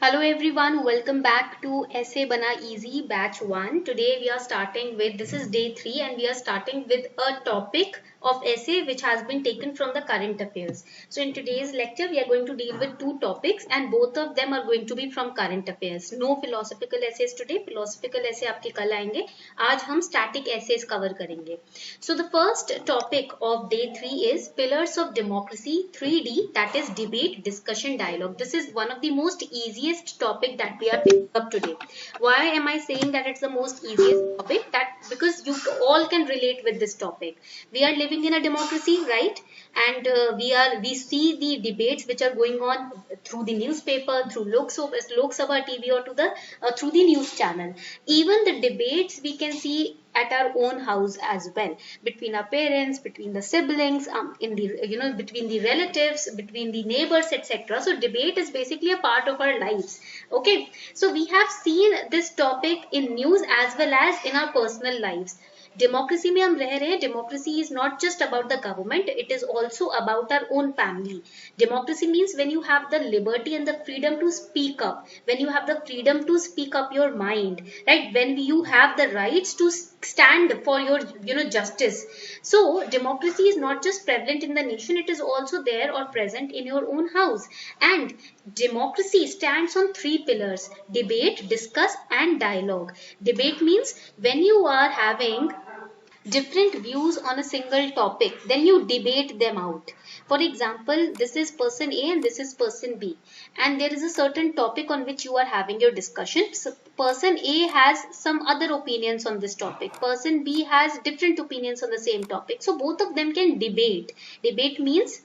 Hello everyone, welcome back to Essay Bana Easy Batch 1. Today we are starting with, this is day 3 and we are starting with a topic of essay which has been taken from the current affairs. So in today's lecture we are going to deal with two topics and both of them are going to be from current affairs. No philosophical essays today, philosophical essay आपके कल आएंगे. आज हम static essays cover करेंगे. So the first topic of day 3 is Pillars of Democracy 3D, that is debate, discussion, dialogue. This is one of the most easiest topic that we are picking up today. Why am I saying that it's the most easiest topic? That because you all can relate with this topic. We are living in a democracy, right? And we see the debates which are going on through the newspaper, through Lok Sabha TV, or to the through the news channel. Even the debates we can see at our own house as well, between our parents, between the siblings, in the between the relatives, between the neighbors, etc. So debate is basically a part of our lives. Okay, so we have seen this topic in news as well as in our personal lives. Democracy में हम रह रहे हैं. Democracy is not just about the government, it is also about our own family. Democracy means when you have the liberty and the freedom to speak up, when you have the freedom to speak up your mind, right? When you have the rights to stand for your justice. So democracy is not just prevalent in the nation, it is also there or present in your own house. And democracy stands on three pillars: debate, discuss and dialogue. Debate means when you are having different views on a single topic, then you debate them out. For example, this is person A and this is person B, and there is a certain topic on which you are having your discussion. So person A has some other opinions on this topic, person B has different opinions on the same topic, so both of them can debate. Debate means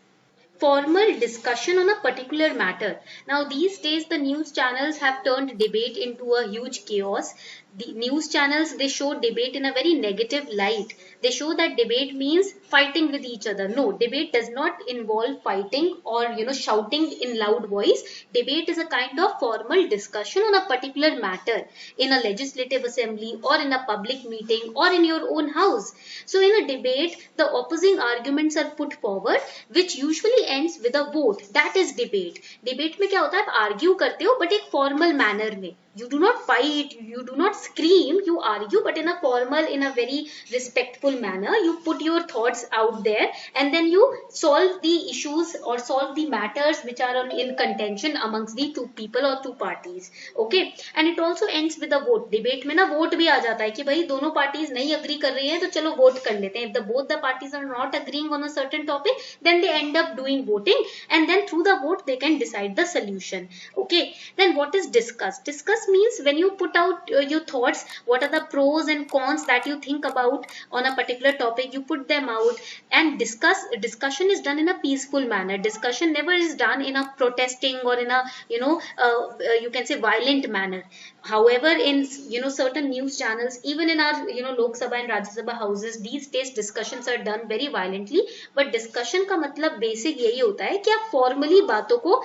formal discussion on a particular matter. Now these days the news channels have turned debate into a huge chaos. The news channels, they show debate in a very negative light. They show that debate means fighting with each other. No, debate does not involve fighting or shouting in loud voice. Debate is a kind of formal discussion on a particular matter in a legislative assembly or in a public meeting or in your own house. So in a debate, the opposing arguments are put forward, which usually ends with a vote. That is debate. Debate में क्या होता है, आप argue करते हो but एक formal manner में. You do not fight, you do not scream, you argue, but in a formal, in a very respectful manner. You put your thoughts out there and then you solve the issues or solve the matters which are in contention amongst the two people or two parties. Okay, and it also ends with a vote. Debate में ना vote भी आ जाता है कि भाई दोनों parties नहीं agree कर रही हैं तो चलो vote कर लेते हैं. If both the parties are not agreeing on a certain topic, then they end up doing voting, and then through the vote they can decide the solution. Okay, then what is discuss? Discuss means when you put out your thoughts, what are the pros and cons that you think about on a particular topic, you put them out and discuss. Discussion is done in a peaceful manner. Discussion never is done in a protesting or in a you can say violent manner. However, in certain news channels, even in our Lok Sabha and Rajya Sabha houses, these days discussions are done very violently. But discussion का मतलब basic यही होता है कि आप formally बातों को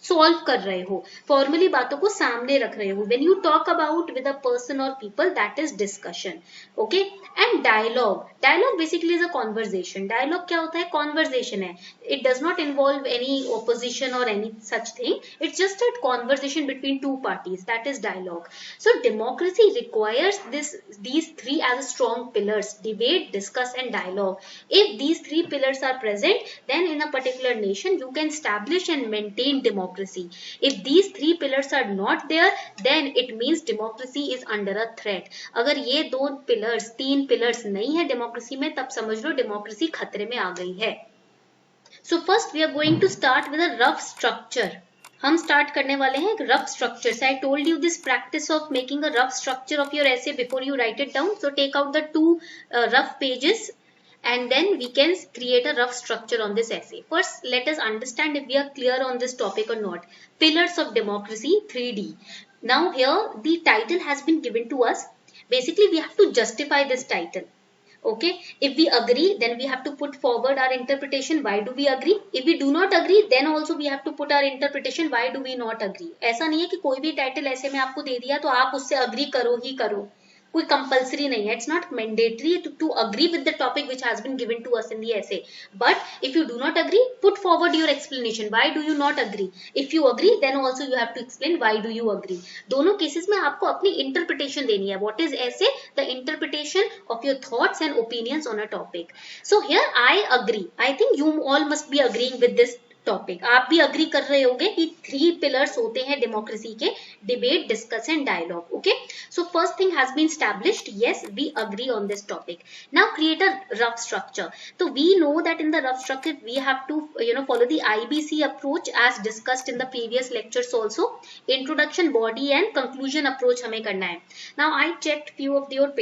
solve कर रहे हो, फॉर्मली बातों को सामने रख रहे हो. When you talk about with a person और people, that is discussion. Okay, and dialogue. Dialogue basically is a conversation. Dialogue क्या होता है? कॉन्वर्जेशन है. It does not involve any opposition और any such thing. It's just a conversation between two parties. That is dialogue. So democracy requires these three as strong pillars: debate, discuss and dialogue. If these three pillars are present, then in a particular nation you can establish and maintain democracy. If these three pillars are not there, then it means democracy is under a threat. अगर ये दो pillars, तीन pillars नहीं है democracy में, तब समझ लो democracy खतरे में आ गई है. So first we are going to start with a rough structure. हम start करने वाले हैं rough structure. So I told you this practice of making a rough structure of your essay before you write it down. So take out the two rough pages, and then we can create a rough structure on this essay. First, let us understand if we are clear on this topic or not. Pillars of Democracy 3D. Now here the title has been given to us. Basically we have to justify this title. Okay, if we agree, then we have to put forward our interpretation. Why do we agree? If we do not agree, then also we have to put our interpretation. Why do we not agree? ऐसा नहीं है कि कोई भी title ऐसे में आपको दे दिया तो आप उससे agree करो ही करो. कोई कंपल्सरी नहीं है. It's not mandatory to agree with the topic which has been given to us in the essay. But if you do not agree, put forward your explanation. Why do you not agree? If you agree, then also you have to explain why do you agree. दोनों cases में आपको अपनी interpretation देनी है. What is essay? The interpretation of your thoughts and opinions on a topic. So here I agree. I think you all must be agreeing with this topic. आप भी agree कर रहे होंगे कि 3 पिलर्स होते हैं डेमोक्रेसी के, debate, discuss and dialogue. Okay, so first thing has been established. Yes, we agree on this topic. Now create a rough structure. So we know that in the rough structure we have to follow the IBC approach as discussed in the previous lectures also. Introduction, body and conclusion approach हमें करना है. Now I checked few of your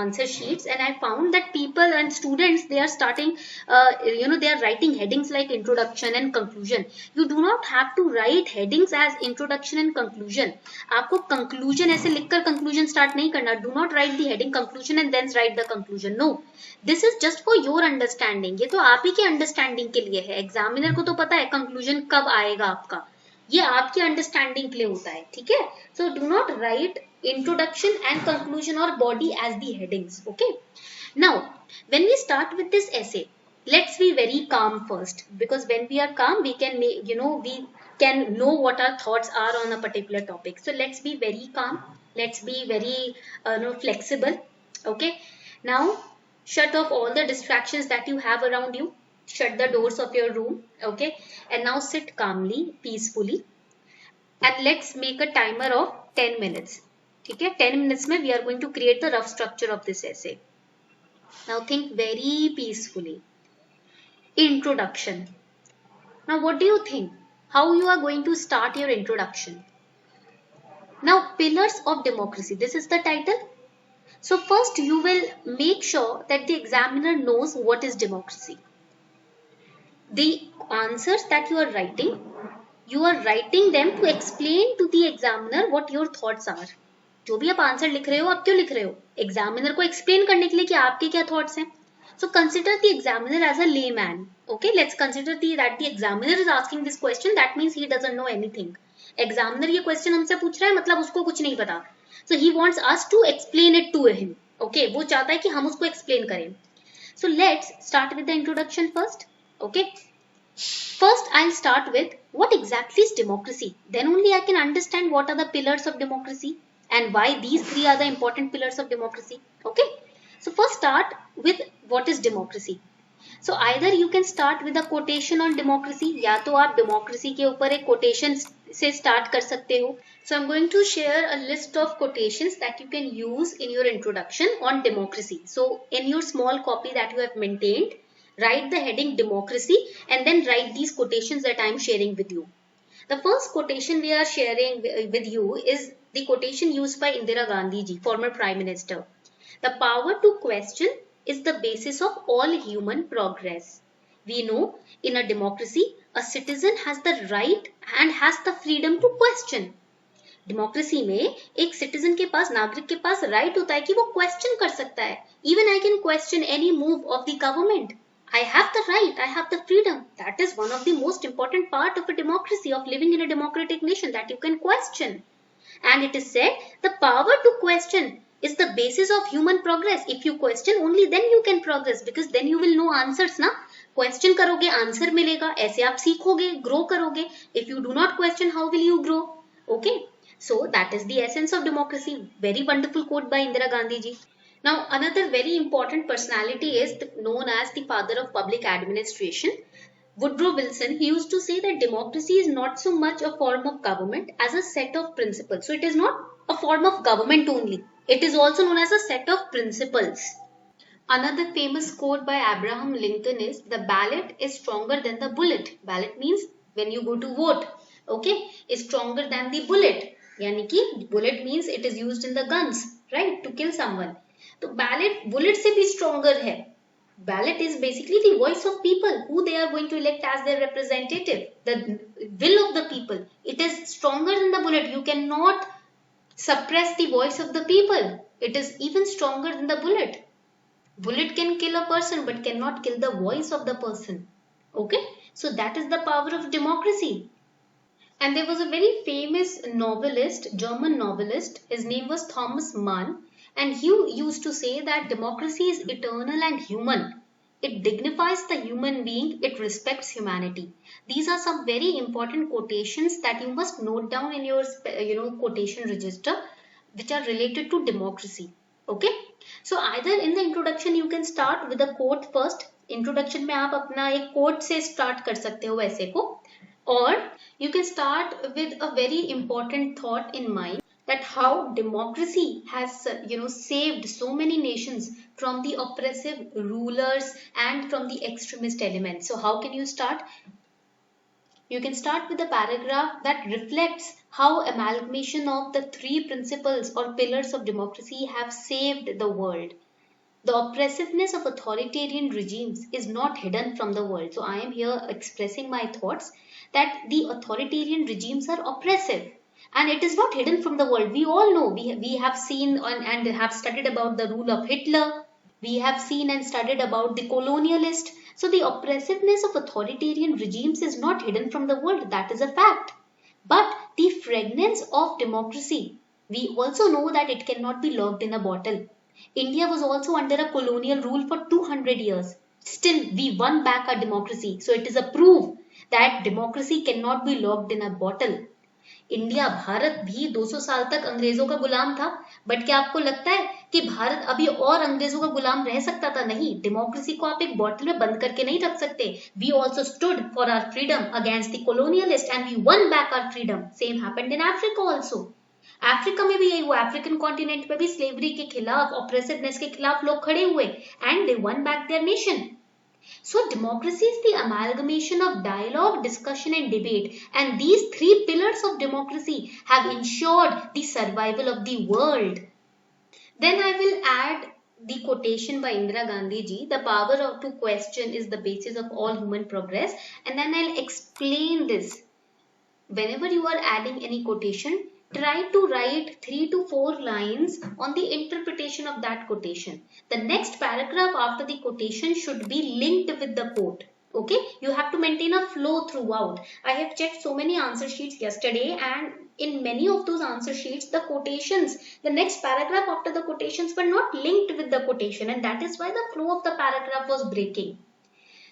answer sheets and I found that people and students, they are starting they are writing headings like introduction and conclusion. You do not have to write headings as introduction and conclusion. आपको conclusion ऐसे लिखकर conclusion start नहीं करना. Do not write the heading conclusion and then write the conclusion. No, this is just for your understanding. ये तो आप ही के understanding के लिए है. Examiner को तो पता है conclusion कब आएगा आपका. ये आपकी understanding के लिए होता है, ठीक है? So do not write introduction and conclusion or body as the headings. Okay. Now, when we start with this essay, let's be very calm first, because when we are calm, we can make, we can know what our thoughts are on a particular topic. So let's be very calm. Let's be very flexible. Okay. Now, shut off all the distractions that you have around you. Shut the doors of your room. Okay. And now sit calmly, peacefully. And let's make a timer of 10 minutes. Okay. 10 minutes mein we are going to create the rough structure of this essay. Now think very peacefully. Introduction. Now what do you think? How you are going to start your introduction? Now, pillars of democracy. This is the title. So first you will make sure that the examiner knows what is democracy. The answers that you are writing them to explain to the examiner what your thoughts are. जो भी आप answer लिख रहे हो, आप क्यों लिख रहे हो? एग्जामिनर को एक्सप्लेन करने के लिए कि आपके क्या थॉट्स हैं. So consider the examiner as a layman. Okay, let's consider that the examiner is asking this question. That means he doesn't know anything. Examiner ये question हमसे पूछ रहा है, मतलब उसको कुछ नहीं पता. So he wants us to explain it to him. Okay, वो चाहता है कि हम उसको explain करें. So let's start with the introduction first. Okay. First, I'll start with what exactly is democracy. Then only I can understand what are the pillars of democracy and why these 3 are the important pillars of democracy. Okay. So first start with what is democracy. So either you can start with a quotation on democracy, या तो आप democracy के ऊपर एक quotation से start कर सकते हो. So I'm going to share a list of quotations that you can use in your introduction on democracy. So in your small copy that you have maintained, write the heading democracy and then write these quotations that I am sharing with you. The first quotation we are sharing with you is the quotation used by Indira Gandhi ji, former Prime Minister. The power to question is the basis of all human progress. We know in a democracy, a citizen has the right and has the freedom to question. Democracy में एक citizen के पास, नागरिक के पास right होता है कि वो question कर सकता है. Even I can question any move of the government. I have the right, I have the freedom. That is one of the most important part of a democracy, of living in a democratic nation, that you can question. And it is said the power to question is the basis of human progress. If you question, only then you can progress, because then you will know answers ना. Question करोगे, answer मिलेगा, ऐसे आप सीखोगे, grow करोगे. If you do not question, how will you grow? Okay. So that is the essence of democracy. Very wonderful quote by Indira Gandhi ji. Now another very important personality is known as the father of public administration, Woodrow Wilson. He used to say that democracy is not so much a form of government as a set of principles. So it is not a form of government only. It is also known as a set of principles. Another famous quote by Abraham Lincoln is, the ballot is stronger than the bullet. Ballot means when you go to vote, okay, is stronger than the bullet. यानी कि bullet means it is used in the guns, right, to kill someone. तो ballot bullet से भी stronger है. Ballot is basically the voice of people, who they are going to elect as their representative, the will of the people. It is stronger than the bullet. You cannot suppress the voice of the people. It is even stronger than the bullet. Bullet can kill a person but cannot kill the voice of the person. Okay, so that is the power of democracy. And there was a very famous novelist, German novelist. His name was Thomas Mann. And he used to say that democracy is eternal and human. It dignifies the human being, it respects humanity. These are some very important quotations that you must note down in your quotation register, which are related to democracy. Okay, so either in the introduction you can start with a quote first. Introduction में आप अपना एक quote से start कर सकते हो ऐसे को, or you can start with a very important thought in mind, that how democracy has saved so many nations from the oppressive rulers and from the extremist elements. So how can you start? You can start with a paragraph that reflects how amalgamation of the three principles or pillars of democracy have saved the world. The oppressiveness of authoritarian regimes is not hidden from the world. So I am here expressing my thoughts that the authoritarian regimes are oppressive. And it is not hidden from the world. We all know, we have seen and have studied about the rule of Hitler. We have seen and studied about the colonialist. So the oppressiveness of authoritarian regimes is not hidden from the world. That is a fact. But the fragrance of democracy, we also know that it cannot be locked in a bottle. India was also under a colonial rule for 200 years. Still, we won back our democracy. So it is a proof that democracy cannot be locked in a bottle. India Bharat भी 200 साल तक अंग्रेजों का गुलाम था, but क्या आपको लगता है कि भारत अभी और अंग्रेजों का गुलाम रह सकता था? नहीं, डेमोक्रेसी को आप एक बॉटल में बंद करके नहीं रख सकते. We also stood for our freedom against the colonialist and we won back our freedom. Same happened in Africa also. Africa में भी यही हुआ. अफ्रीकन कॉन्टिनेंट पे भी स्लेवरी के खिलाफ, ऑप्रेसिवनेस के खिलाफ लोग खड़े हुए and they one back there nation. So democracy is the amalgamation of dialogue, discussion and debate, and these three pillars of democracy have ensured the survival of the world. Then I will add the quotation by Indira Gandhi ji, the power to question is the basis of all human progress, and then I'll explain this. Whenever you are adding any quotation, try to write 3 to 4 lines on the interpretation of that quotation. The next paragraph after the quotation should be linked with the quote. Okay, you have to maintain a flow throughout. I have checked so many answer sheets yesterday, and in many of those answer sheets, the quotations, the next paragraph after the quotations were not linked with the quotation, and that is why the flow of the paragraph was breaking.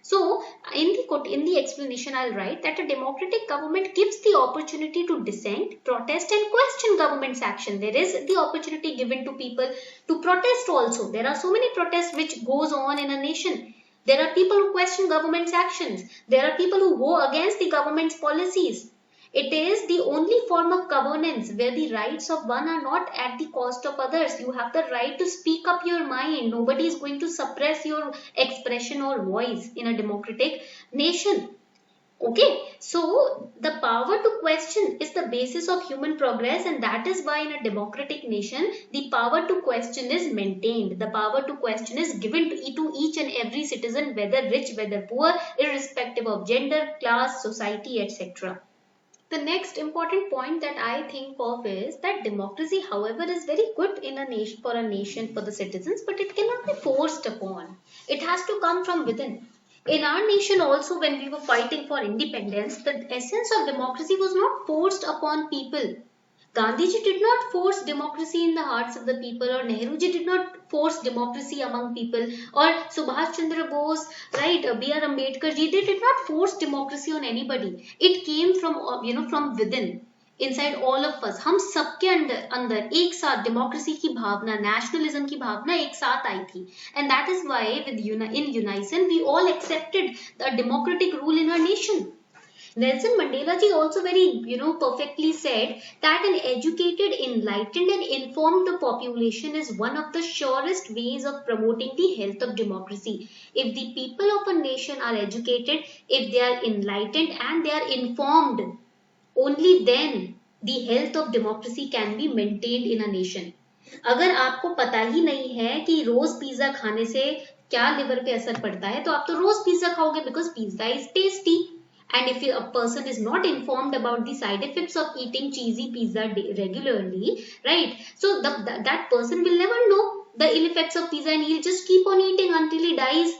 So, in the explanation, I'll write that a democratic government gives the opportunity to dissent, protest and question government's action. There is the opportunity given to people to protest also. There are so many protests which goes on in a nation. There are people who question government's actions. There are people who go against the government's policies. It is the only form of governance where the rights of one are not at the cost of others. You have the right to speak up your mind. Nobody is going to suppress your expression or voice in a democratic nation. Okay, so the power to question is the basis of human progress, and that is why in a democratic nation, the power to question is maintained. The power to question is given to each and every citizen, whether rich, whether poor, irrespective of gender, class, society, etc. The next important point that I think of is that democracy, however, is very good in a nation, for the citizens, but it cannot be forced upon. It has to come from within. In our nation also, when we were fighting for independence, the essence of democracy was not forced upon people. Gandhiji did not force democracy in the hearts of the people, or Nehruji did not force democracy among people, or Subhash Chandra Bose, right, B.R. Ambedkar ji, they did not force democracy on anybody. It came from, from within, inside all of us. हम सबके अंदर एक साथ democracy की भावना, nationalism की भावना एक साथ आई थी. And that is why in unison we all accepted the democratic rule in our nation. Nelson Mandela ji also very, perfectly said that an educated, enlightened and informed population is one of the surest ways of promoting the health of democracy. If the people of a nation are educated, if they are enlightened and they are informed, only then the health of democracy can be maintained in a nation. अगर आपको पता ही नहीं है कि रोज pizza खाने से क्या liver पे असर पड़ता है, तो आप तो रोज पिज्जा खाओगे because pizza is tasty. And if a person is not informed about the side effects of eating cheesy pizza regularly, right? So that person will never know the ill effects of pizza, and he'll just keep on eating until he dies.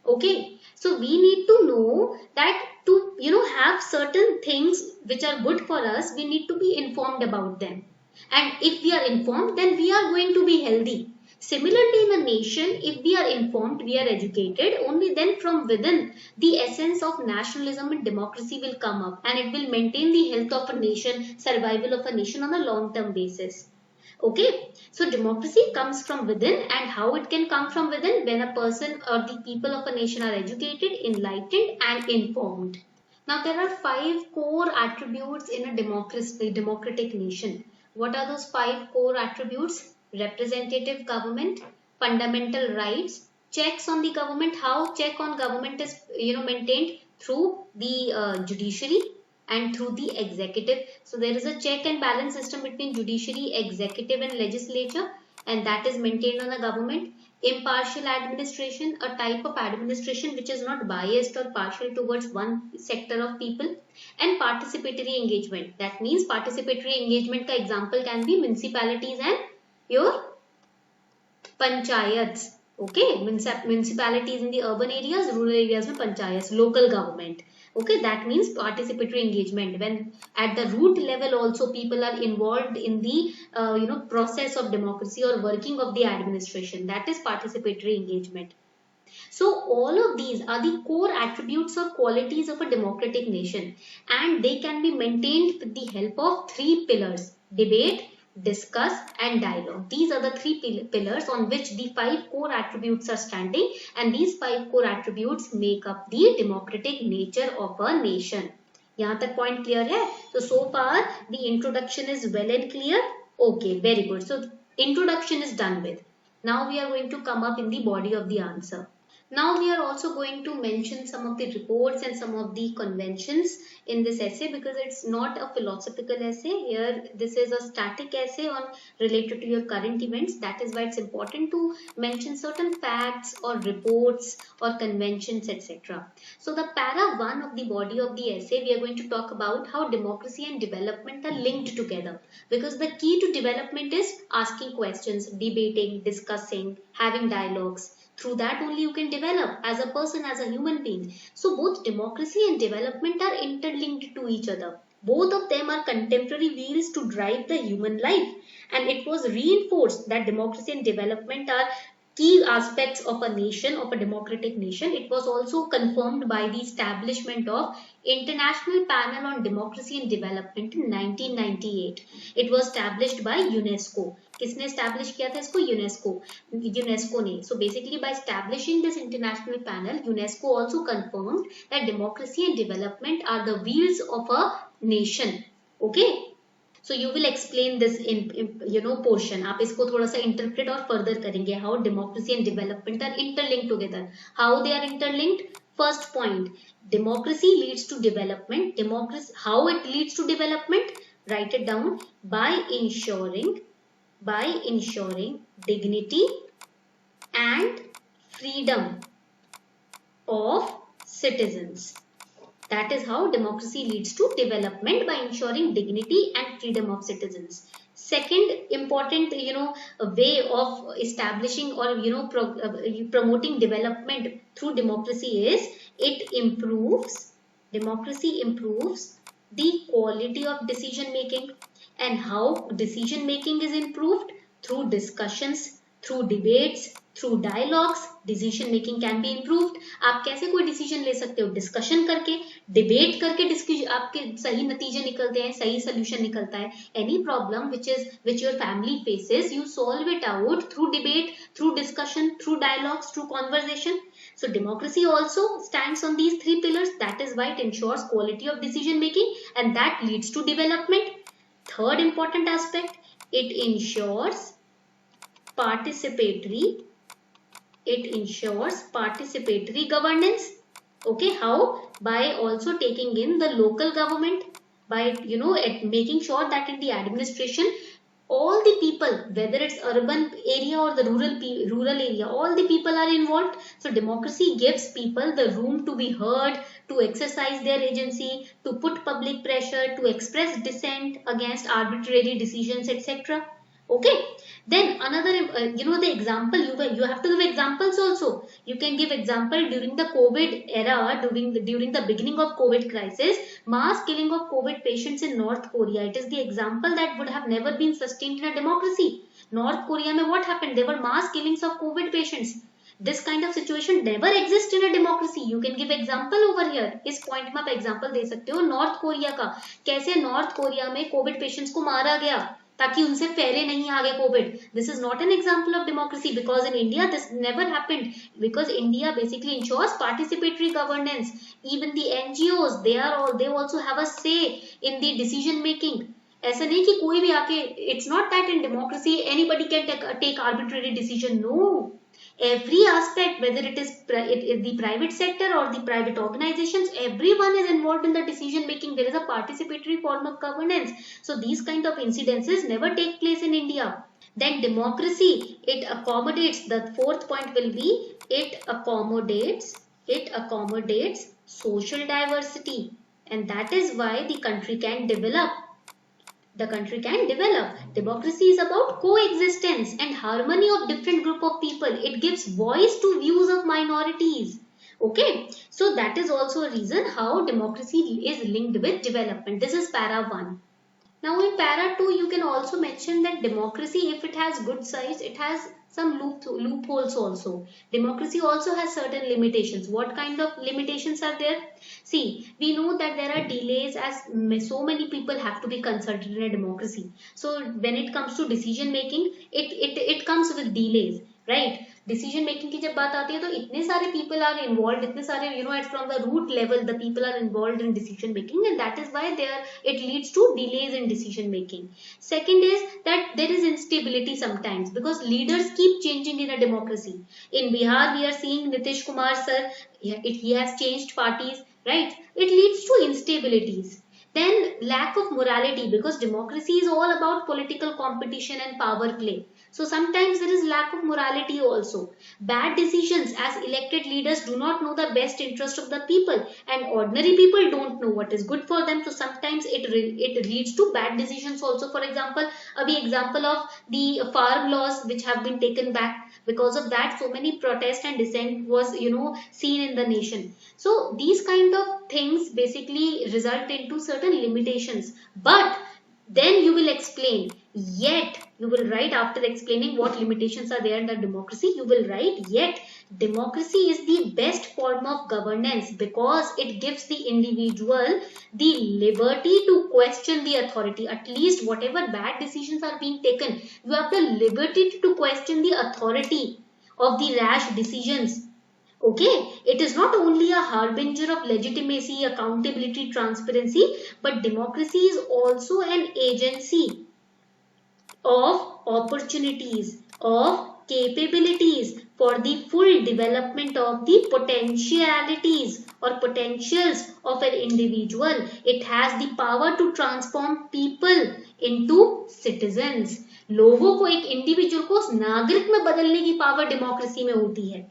Okay. So we need to know that to, have certain things which are good for us, we need to be informed about them. And if we are informed, then we are going to be healthy. Similarly, in a nation, if we are informed, we are educated, only then from within the essence of nationalism and democracy will come up, and it will maintain the health of a nation, survival of a nation on a long-term basis. Okay, so democracy comes from within, and how it can come from within? When a person or the people of a nation are educated, enlightened, and informed. Now, there are 5 core attributes in a democratic nation. What are those 5 core attributes? Representative government, fundamental rights, checks on the government. How check on government is maintained? Through the judiciary and through the executive. So there is a check and balance system between judiciary, executive, and legislature, and that is maintained on the government. Impartial administration, a type of administration which is not biased or partial towards one sector of people. And participatory engagement, that means participatory engagement ka example can be municipalities and your panchayats. Okay, municipalities in the urban areas, rural areas mein panchayats, local government. Okay, that means participatory engagement, when at the root level also people are involved in the process of democracy or working of the administration. That is participatory engagement. So all of these are the core attributes or qualities of a democratic nation, and they can be maintained with the help of 3 pillars: debate, discuss, and dialogue. These are the 3 pillars on which the 5 core attributes are standing, and these 5 core attributes make up the democratic nature of a nation. यहाँ तक point clear है? So far the introduction is well and clear. Okay, very good. So introduction is done with. Now we are going to come up in the body of the answer. Now we are also going to mention some of the reports and some of the conventions in this essay, because it's not a philosophical essay. Here this is a static essay on related to your current events. That is why it's important to mention certain facts or reports or conventions, etc. So the para 1 of the body of the essay, we are going to talk about how democracy and development are linked together, because the key to development is asking questions, debating, discussing, having dialogues. Through that only you can develop as a person, as a human being. So both democracy and development are interlinked to each other. Both of them are contemporary wheels to drive the human life. And it was reinforced that democracy and development are key aspects of a nation, of a democratic nation. It was also confirmed by the establishment of International Panel on Democracy and Development in 1998. It was established by UNESCO. किसने establish किया था इसको? UNESCO ने. So basically by establishing this international panel, UNESCO also confirmed that democracy and development are the wheels of a nation. Okay. So you will explain this in portion. आप इसको थोड़ा सा interpret और further करेंगे. How democracy and development are interlinked together. How they are interlinked? First point, democracy leads to development. Democracy, how it leads to development? Write it down. By ensuring dignity and freedom of citizens. That is how democracy leads to development, by ensuring dignity and freedom of citizens. Second important way of establishing or promoting development through democracy is democracy improves the quality of decision making. And how decision making is improved? Through discussions, through debates, through dialogues. Decision making can be improved. आप कैसे कोई decision ले सकते हो? Discussion करके, debate करके आपके सही नतीजे निकलते हैं, सही solution निकलता है. Any problem which your family faces, you solve it out through debate, through discussion, through dialogues, through conversation. So democracy also stands on these 3 pillars. That is why it ensures quality of decision making, and that leads to development. Third important aspect, it ensures participatory governance. Okay, how? By also taking in the local government, by making sure that in the administration all the people, whether it's urban area or the rural area, all the people are involved. So democracy gives people the room to be heard, to exercise their agency, to put public pressure, to express dissent against arbitrary decisions, etc. Okay, then another the example, you have to give examples also. You can give example during the COVID era, during the beginning of COVID crisis, mass killing of COVID patients in North Korea. It is the example that would have never been sustained in a democracy. North Korea mein what happened? There were mass killings of COVID patients. This kind of situation never exists in a democracy. You can give example over here. इस point में आप example दे सकते हो north Korea का, कैसे north Korea में Covid patients को मारा गया ताकि उनसे फैले नहीं आगे Covid. This is not an example of democracy because in India this never happened, because India basically ensures participatory governance. Even the NGOs, they also have a say in the decision making. ऐसा नहीं कि कोई भी आके, it's not that in democracy anybody can take arbitrary decision. No. Every aspect, whether it is the private sector or the private organizations, everyone is involved in the decision making. There is a participatory form of governance. So these kind of incidences never take place in India. Then democracy, it accommodates, the fourth point will be, it accommodates social diversity, and that is why the country can develop. Democracy is about coexistence and harmony of different group of people. It gives voice to views of minorities. Okay, so that is also a reason how democracy is linked with development. This is para 1. Now in para 2, you can also mention that democracy, if it has good size, it has some loopholes also. Democracy also has certain limitations. What kind of limitations are there? See, we know that there are delays, as so many people have to be consulted in a democracy. So when it comes to decision making, it comes with delays, right? Decision making की जब बात आती है तो इतने सारे people are involved, इतने सारे it's from the root level the people are involved in decision making, and that is why it leads to delays in decision making. Second is that there is instability sometimes because leaders keep changing in a democracy. In Bihar we are seeing Nitish Kumar sir, he has changed parties, right? It leads to instabilities. Then lack of morality, because democracy is all about political competition and power play. So sometimes there is lack of morality also. Bad decisions, as elected leaders do not know the best interest of the people, and ordinary people don't know what is good for them. So sometimes it leads to bad decisions also. For example, example of the farm laws which have been taken back. Because of that, so many protest and dissent was seen in the nation. So these kind of things basically result into certain limitations. But then you will explain, yet you will write, after explaining what limitations are there in the democracy, you will write, yet democracy is the best form of governance because it gives the individual the liberty to question the authority. At least whatever bad decisions are being taken, you have the liberty to question the authority of the rash decisions. Okay, it is not only a harbinger of legitimacy, accountability, transparency, but democracy is also an agency of opportunities, of capabilities for the full development of the potentialities or potentials of an individual. It has the power to transform people into citizens. लोगों को, एक individual को नागरिक में बदलने की power democracy में होती है.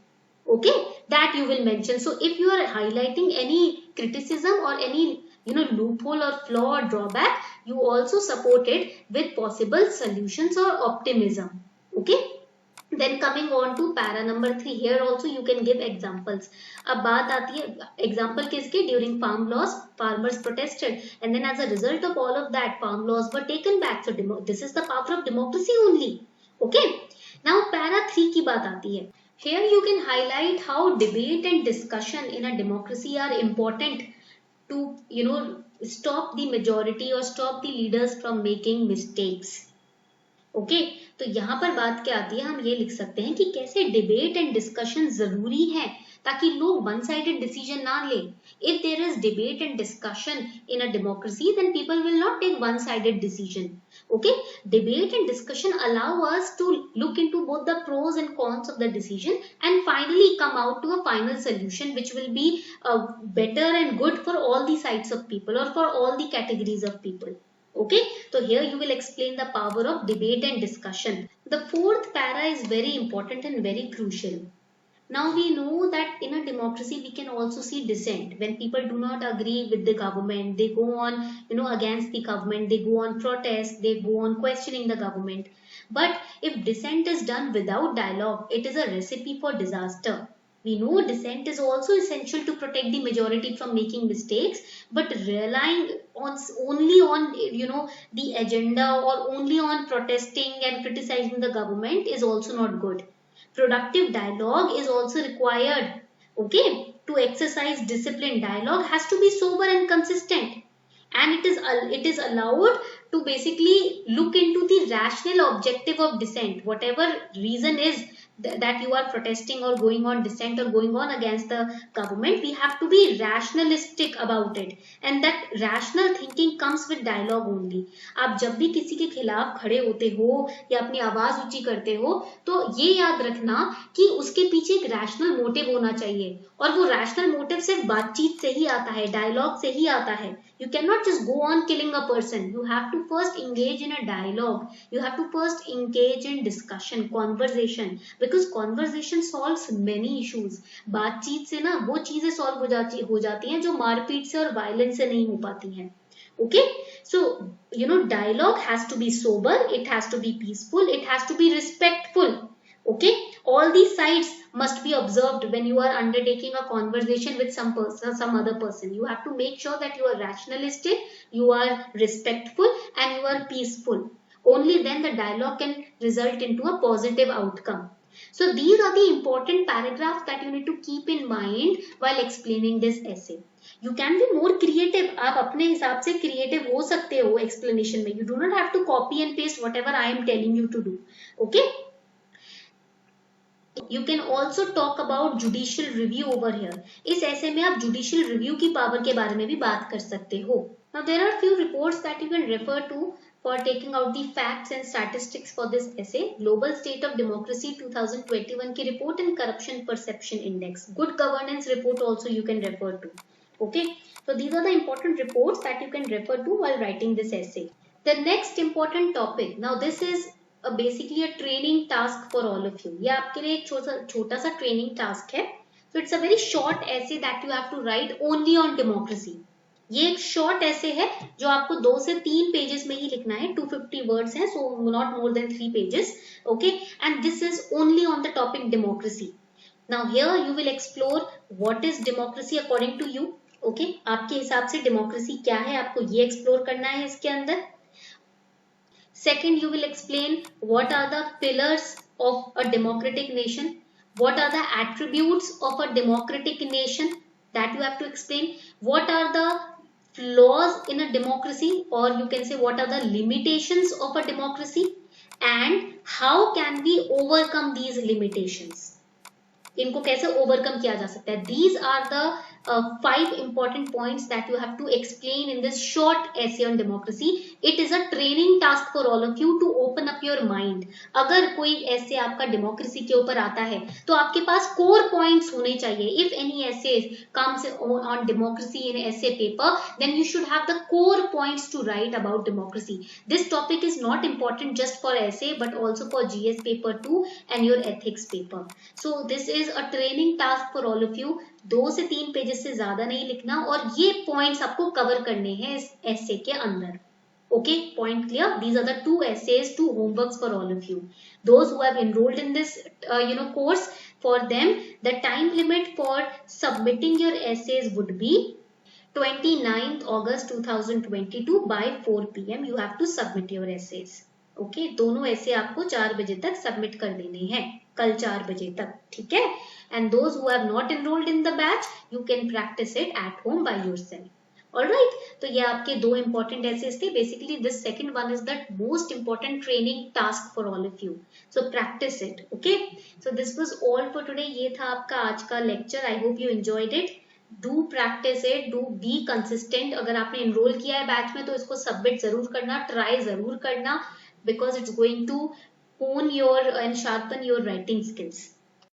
Okay, that you will mention. So if you are highlighting any criticism or any loophole or flaw or drawback, you also support it with possible solutions or optimism. Okay, then coming on to para number 3, here also you can give examples. अब बात आती है example किसके? During farm laws, farmers protested, and then as a result of all of that, farm laws were taken back. So this is the power of democracy only. Okay, now para 3 की बात आती है. Here you can highlight how debate and discussion in a democracy are important to stop the majority or stop the leaders from making mistakes. Okay, तो यहाँ पर बात क्या आती है, हम ये लिख सकते हैं कि कैसे डिबेट एंड डिस्कशन जरूरी है ताकि लोग वन साइडेड डिसीजन ना ले. If there is debate and discussion in a democracy, then people will not take one-sided decision. Okay, debate and discussion allow us to look into both the pros and cons of the decision and finally come out to a final solution which will be better and good for all the sides of people or for all the categories of people. Okay, so here you will explain the power of debate and discussion. The fourth para is very important and very crucial. Now we know that in a democracy we can also see dissent. When people do not agree with the government, they go on, against the government, they go on protest, they go on questioning the government. But if dissent is done without dialogue, it is a recipe for disaster. We know dissent is also essential to protect the majority from making mistakes, but relying on only on the agenda or only on protesting and criticizing the government is also not good. Productive dialogue is also required. Okay, to exercise discipline, dialogue has to be sober and consistent, and it is allowed to basically look into the rational objective of dissent. Whatever reason is that you are protesting or going on dissent or going on against the government, we have to be rationalistic about it, and that rational thinking comes with dialogue only. आप जब भी किसी के खिलाफ खड़े होते हो या अपनी आवाज ऊंची करते हो, तो ये याद रखना कि उसके पीछे एक रैशनल मोटिव होना चाहिए, और वो रैशनल मोटिव सिर्फ बातचीत से ही आता है, डायलॉग से ही आता है. You cannot just go on killing a person. You have to first engage in a dialogue. You have to first engage in discussion, conversation, because conversation solves many issues. बातचीत से ना वो चीजें सॉल्व हो जाती हैं जो मारपीट से और वायलेंस से नहीं हो पाती हैं. Okay, so dialogue has to be sober, it has to be peaceful, it has to be respectful. Okay, all these sides must be observed when you are undertaking a conversation with some person, some other person. You have to make sure that you are rationalistic, you are respectful, and you are peaceful. Only then the dialogue can result into a positive outcome. So these are the important paragraphs that you need to keep in mind while explaining this essay. You can be more creative. आप अपने हिसाब से creative हो सकते हो explanation में. You do not have to copy and paste whatever I am telling you to do. Okay. You can also talk about judicial review over here. इस ऐसे में आप judicial review की power के बारे में भी बात कर सकते हो. Now there are few reports that you can refer to for taking out the facts and statistics for this essay. Global State of Democracy 2021 की report and Corruption Perception Index. Good Governance report also you can refer to. Okay, so these are the important reports that you can refer to while writing this essay. The next important topic. Now this is basically a training task for all of you. ये आपके लिए एक छोटा सा training task है. So it's a very short essay that you have to write only on democracy. ये एक short essay है जो आपको 2 से 3 pages में ही लिखना है. 250 words हैं, so not more than 3 pages. Okay, and this is only on the topic democracy. Now here you will explore what is democracy according to you. Okay, आपके हिसाब से democracy क्या है, आपको ये explore करना है इसके अंदर. Second, you will explain what are the pillars of a democratic nation. What are the attributes of a democratic nation that you have to explain. What are the flaws in a democracy, or you can say what are the limitations of a democracy, and how can we overcome these limitations. इनको कैसे overcome किया जा सकता है. These are the 5 important points that you have to explain in this short essay on democracy. It is a training task for all of you to open up your mind. अगर कोई essay आपका democracy के ऊपर आता है तो आपके पास core points होने चाहिए. If any essay comes on democracy in essay paper, then you should have the core points to write about democracy. This topic is not important just for essay but also for GS paper 2 and your ethics paper. So this is a training task for all of you. 2 से 3 pages से ज्यादा नहीं लिखना, और ये points आपको cover करने हैं इस एसे के अंदर. Okay, point clear? These are the 2 essays, 2 homeworks for all of you. Those who have enrolled in this course, for them the time limit for submitting your essays would be 29th August 2022 by 4 PM. You have to submit your essays. Okay, दोनों ऐसे आपको 4 बजे तक submit कर देने हैं, कल 4 बजे तक. ठीक है. And those who have not enrolled in the batch, you can practice it at home by yourself. Alright, तो ये आपके 2 important essays थे. Basically this second one is the most important training task for all of you. So practice it. Okay, so this was all for today. ये था आपका आज का lecture. I hope you enjoyed it. Do practice it, do be consistent. अगर आपने enroll किया है batch में तो इसको submit जरूर करना, try जरूर करना, because it's going to hone your and sharpen your writing skills.